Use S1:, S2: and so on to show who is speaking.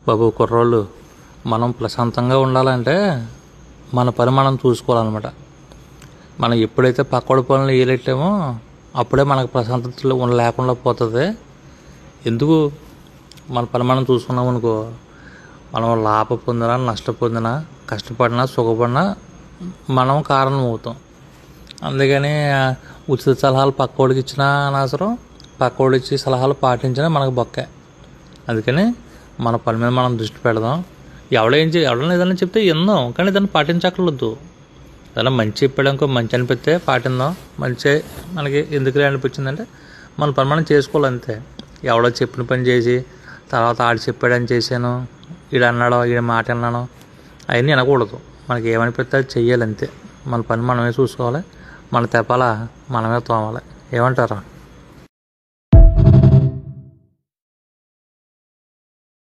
S1: బాబు కుర్రోళ్ళు, మనం ప్రశాంతంగా ఉండాలంటే మన పని మనం చూసుకోవాలన్నమాట. మనం ఎప్పుడైతే పక్కోడి పనులు ఏలెట్టామో అప్పుడే మనకు ప్రశాంతతలో లేకుండా పోతుంది. ఎందుకు మన పని మనం చూసుకున్నాం అనుకో, మనం లాభ పొందినా నష్ట పొందినా కష్టపడినా సుఖపడినా మనం కారణం అవుతాం. అందుకని ఉచిత సలహాలు పక్కోడికి ఇచ్చినా అనవసరం, పక్కోడికి ఇచ్చి సలహాలు పాటించినా మనకు బొక్కే. అందుకని మన పని మీద మనం దృష్టి పెడదాం. ఎవడైనా ఏదైనా చెప్తే విందాం, కానీ దాన్ని పాటించక్కర్లేదు. ఏదైనా మంచి చెప్పాడనుకో, మంచి అనిపిస్తే పాటిందాం. మంచి మనకి ఎందుకు అనిపించిందంటే మన పని మనం చేసుకోవాలి అంతే. ఎవడో చెప్పిన పని చేసి తర్వాత ఆడు చెప్పాడని చేశాను, ఈడు అన్నాడో ఈడు మాట అన్నానో అవన్నీ వినకూడదు. మనకి ఏమనిపిస్తే అది చెయ్యాలి అంతే. మన పని మనమే చూసుకోవాలి, మన తెపాల మనమే తోమాలి. ఏమంటారు?